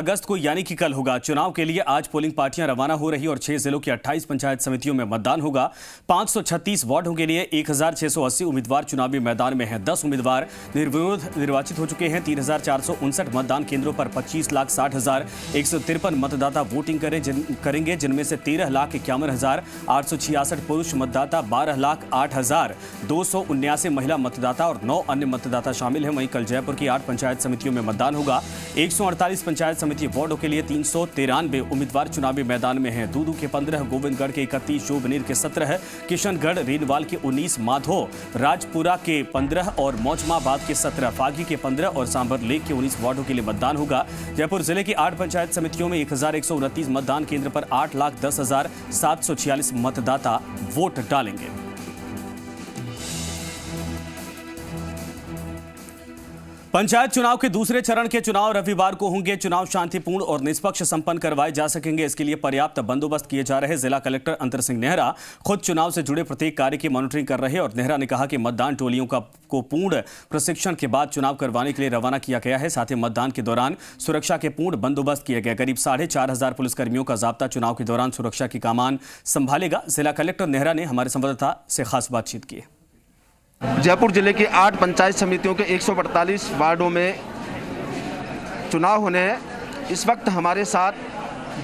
अगस्त को यानी कि कल होगा। चुनाव के लिए आज पोलिंग पार्टियां रवाना हो रही और 6 जिलों की 28 पंचायत समितियों में मतदान होगा। 536 वार्डों के लिए 1680 उम्मीदवार चुनावी मैदान में हैं। 10 उम्मीदवार निर्विरोध निर्वाचित हो चुके हैं। 3459 मतदान केंद्रों पर 25,60,153 मतदाता वोटिंग करेंगे, जिनमें से 13,51,866 पुरुष मतदाता, 12,08,279 महिला मतदाता और 9 अन्य मतदाता शामिल हैं। वहीं कल जयपुर की 8 पंचायत समितियों में मतदान होगा। 148 पंचायत समिति वार्डों के लिए 393 उम्मीदवार चुनावी मैदान में हैं। दूदू के 15, गोविंदगढ़ के 31, शोभनीर के 17, किशनगढ़ रेनवाल के 19, माधो राजपुरा के 15 और मौजमाबाद के 17, फागी के 15 और सांभर लेक के 19 वार्डों के लिए मतदान होगा। जयपुर जिले की 8 पंचायत समितियों में 1129 मतदान केंद्र पर 8,10,746 मतदाता वोट डालेंगे। पंचायत चुनाव के दूसरे चरण के चुनाव रविवार को होंगे। चुनाव शांतिपूर्ण और निष्पक्ष संपन्न करवाए जा सकेंगे, इसके लिए पर्याप्त बंदोबस्त किए जा रहे। जिला कलेक्टर अंतर सिंह नेहरा खुद चुनाव से जुड़े प्रत्येक कार्य की मॉनिटरिंग कर रहे और नेहरा ने कहा कि मतदान टोलियों को पूर्ण प्रशिक्षण के बाद चुनाव करवाने के लिए रवाना किया गया है। साथ ही मतदान के दौरान सुरक्षा के पूर्ण बंदोबस्त किए गए। करीब 4,500 पुलिसकर्मियों का जाब्ता चुनाव के दौरान सुरक्षा के कमान संभालेगा। जिला कलेक्टर नेहरा ने हमारे संवाददाता से खास बातचीत की। जयपुर जिले की 8 पंचायत समितियों के 148 वार्डों में चुनाव होने हैं। इस वक्त हमारे साथ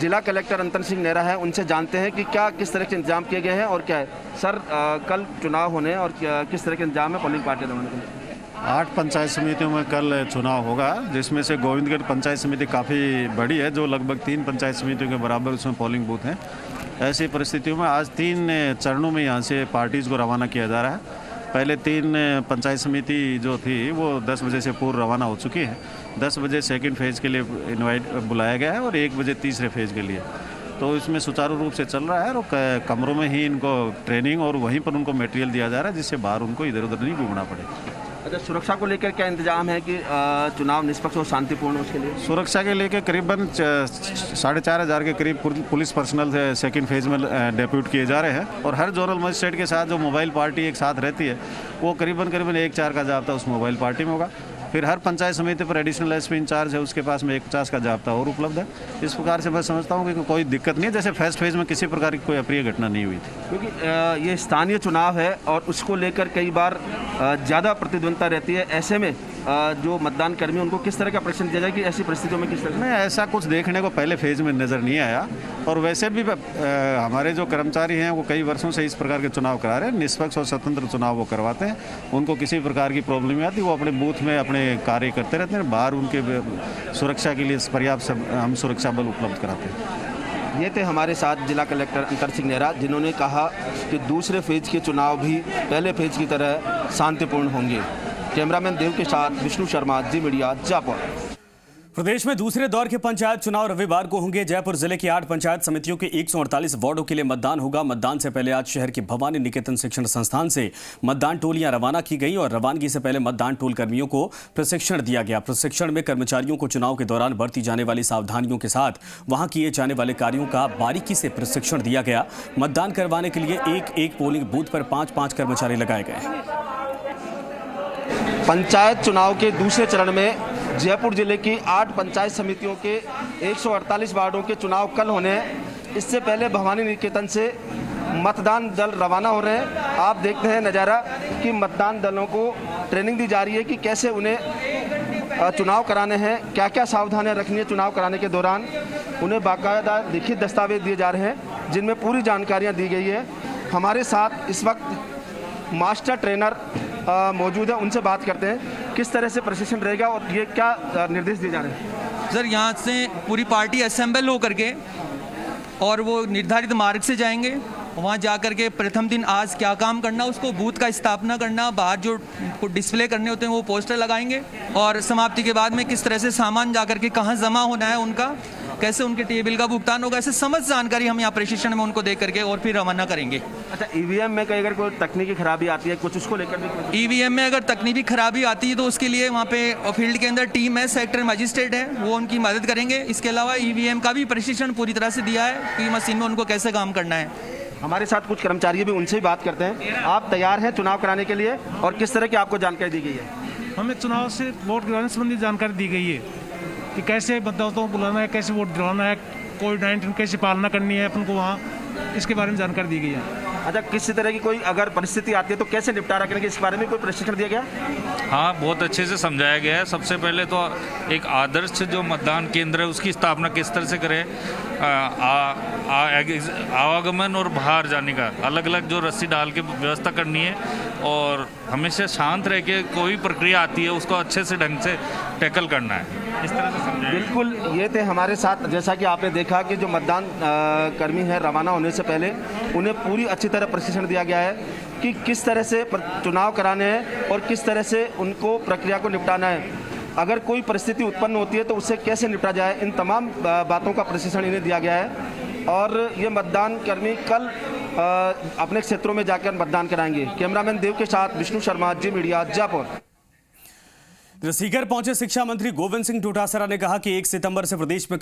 जिला कलेक्टर अंतर सिंह नेहरा है, उनसे जानते हैं कि क्या किस तरह के इंतजाम किए गए हैं और क्या है। सर, कल चुनाव होने हैं और किस तरह के इंतजाम है पोलिंग पार्टी रवाना करने? 8 पंचायत समितियों में कल चुनाव होगा, जिसमें से गोविंदगढ़ पंचायत समिति काफ़ी बड़ी है, जो लगभग 3 पंचायत समितियों के बराबर उसमें पोलिंग बूथ हैं। ऐसी परिस्थितियों में आज 3 चरणों में यहाँ से पार्टीज़ को रवाना किया जा रहा है। पहले 3 पंचायत समिति जो थी वो 10 बजे से पूर्व रवाना हो चुकी है। 10 बजे सेकंड फेज़ के लिए बुलाया गया है और 1 बजे तीसरे फेज़ के लिए। तो इसमें सुचारू रूप से चल रहा है और कमरों में ही इनको ट्रेनिंग और वहीं पर उनको मटेरियल दिया जा रहा है, जिससे बाहर उनको इधर उधर नहीं घूमना पड़े। अच्छा, सुरक्षा को लेकर क्या इंतजाम है कि चुनाव निष्पक्ष और शांतिपूर्ण? उसके लिए सुरक्षा के लेकर करीबन 4,500 के करीब पुलिस पर्सनल सेकंड फेज में डेप्यूट किए जा रहे हैं और हर जोनल मजिस्ट्रेट के साथ जो मोबाइल पार्टी एक साथ रहती है वो करीबन 1-4 का जाब्ता उस मोबाइल पार्टी में होगा। फिर हर पंचायत समिति पर एडिशनल एसपी इंचार्ज है, उसके पास में 150 का जाब्ता और उपलब्ध है। इस प्रकार से मैं समझता हूँ कि कोई दिक्कत नहीं है। जैसे फर्स्ट फेज में किसी प्रकार की कोई अप्रिय घटना नहीं हुई थी, क्योंकि ये स्थानीय चुनाव है और उसको लेकर कई बार ज़्यादा प्रतिद्वंदता रहती है। ऐसे में जो मतदान कर्मी उनको किस तरह का प्रशिक्षण दिया जाए कि ऐसी परिस्थितियों में किस तरह? नहीं, ऐसा कुछ देखने को पहले फेज में नज़र नहीं आया और वैसे भी हमारे जो कर्मचारी हैं वो कई वर्षों से इस प्रकार के चुनाव करा रहे हैं। निष्पक्ष और स्वतंत्र चुनाव वो करवाते हैं, उनको किसी प्रकार की प्रॉब्लम नहीं आती। वो अपने बूथ में अपने कार्य करते रहते हैं। बाहर उनके सुरक्षा के लिए पर्याप्त हम सुरक्षा बल उपलब्ध कराते हैं। ये थे हमारे साथ जिला कलेक्टर अंतर सिंह नेहरा, जिन्होंने कहा कि दूसरे फेज के चुनाव भी पहले फेज की तरह शांतिपूर्ण होंगे। कैमरामैन देव के साथ विष्णु शर्मा, जी मीडिया, जयपुर। प्रदेश में दूसरे दौर के पंचायत चुनाव रविवार को होंगे। जयपुर जिले की 8 पंचायत समितियों के 148 वार्डों के लिए मतदान होगा। मतदान से पहले आज शहर के भवानी निकेतन शिक्षण संस्थान से मतदान टोलियां रवाना की गई और रवानगी से पहले मतदान टोल कर्मियों को प्रशिक्षण दिया गया। प्रशिक्षण में कर्मचारियों को चुनाव के दौरान बरती जाने वाली सावधानियों के साथ वहां किए जाने वाले कार्यों का बारीकी से प्रशिक्षण दिया गया। मतदान करवाने के लिए एक पोलिंग बूथ पर 5-5 कर्मचारी लगाए गए। पंचायत चुनाव के दूसरे चरण में जयपुर जिले की 8 पंचायत समितियों के 148 वार्डों के चुनाव कल होने हैं। इससे पहले भवानी निकेतन से मतदान दल रवाना हो रहे हैं। आप देखते हैं नज़ारा कि मतदान दलों को ट्रेनिंग दी जा रही है कि कैसे उन्हें चुनाव कराने हैं, क्या क्या सावधानियां रखनी है चुनाव कराने के दौरान। उन्हें बाकायदा लिखित दस्तावेज दिए जा रहे हैं जिनमें पूरी जानकारियाँ दी गई है। हमारे साथ इस वक्त मास्टर ट्रेनर मौजूद है, उनसे बात करते हैं किस तरह से प्रशिक्षण रहेगा और ये क्या निर्देश दिए जा रहे हैं। सर, यहाँ से पूरी पार्टी असेंबल हो करके और वो निर्धारित मार्ग से जाएंगे। वहाँ जा कर के प्रथम दिन आज क्या काम करना, उसको बूथ का स्थापना करना, बाहर जो डिस्प्ले करने होते हैं वो पोस्टर लगाएंगे और समाप्ति के बाद में किस तरह से सामान जा कर के कहाँ जमा होना है, उनका कैसे उनके टेबल का भुगतान होगा, ऐसे समस्त जानकारी हम यहाँ प्रशिक्षण में उनको दे करके और फिर रवाना करेंगे। अच्छा, ईवीएम में कहीं अगर कोई तकनीकी खराबी आती है कुछ, उसको लेकर भी? ईवीएम में अगर तकनीकी खराबी आती है तो उसके लिए वहाँ पे फील्ड के अंदर टीम है, सेक्टर मजिस्ट्रेट है, वो उनकी मदद करेंगे। इसके अलावा ईवीएम का भी प्रशिक्षण पूरी तरह से दिया है कि मशीन में उनको कैसे काम करना है। हमारे साथ कुछ कर्मचारी भी, उनसे भी बात करते हैं। आप तैयार हैं चुनाव कराने के लिए और किस तरह की आपको जानकारी दी गई है? हमें चुनाव से वोट गिराने संबंधी जानकारी दी गई है। कि कैसे मतदाताओं को बुलाना है, कैसे वोट दिलवाना है, कोविड-19 कैसे पालना करनी है अपन को, वहाँ इसके बारे में जानकारी दी गई है। अच्छा, किसी तरह की कोई अगर परिस्थिति आती है तो कैसे निपटारा करेंगे, इस बारे में कोई प्रशिक्षण दिया गया? हाँ, बहुत अच्छे से समझाया गया है। सबसे पहले तो एक आदर्श जो मतदान केंद्र है उसकी स्थापना किस तरह से करें, आवागमन और बाहर जाने का अलग अलग जो रस्सी डाल के व्यवस्था करनी है, और हमेशा शांत रह के कोई प्रक्रिया आती है उसको अच्छे से ढंग से टैकल करना है, इस तरह से समझाया। बिल्कुल, ये थे हमारे साथ। जैसा कि आपने देखा कि जो मतदान कर्मी हैं, रवाना होने से पहले उन्हें पूरी अच्छी तरह प्रशिक्षण दिया गया है कि किस तरह से चुनाव कराने हैं और किस तरह से उनको प्रक्रिया को निपटाना है। अगर कोई परिस्थिति उत्पन्न होती है तो उससे कैसे निपटा जाए, इन तमाम बातों का प्रशिक्षण इन्हें दिया गया है। और ये मतदान कर्मी कल अपने क्षेत्रों में जाकर मतदान कराएंगे। कैमरामैन देव के साथ विष्णु शर्मा, जी मीडिया, जयपुर। सीकर पहुंचे शिक्षा मंत्री गोविंद सिंह डोटासरा ने कहा कि 1 सितंबर से प्रदेश में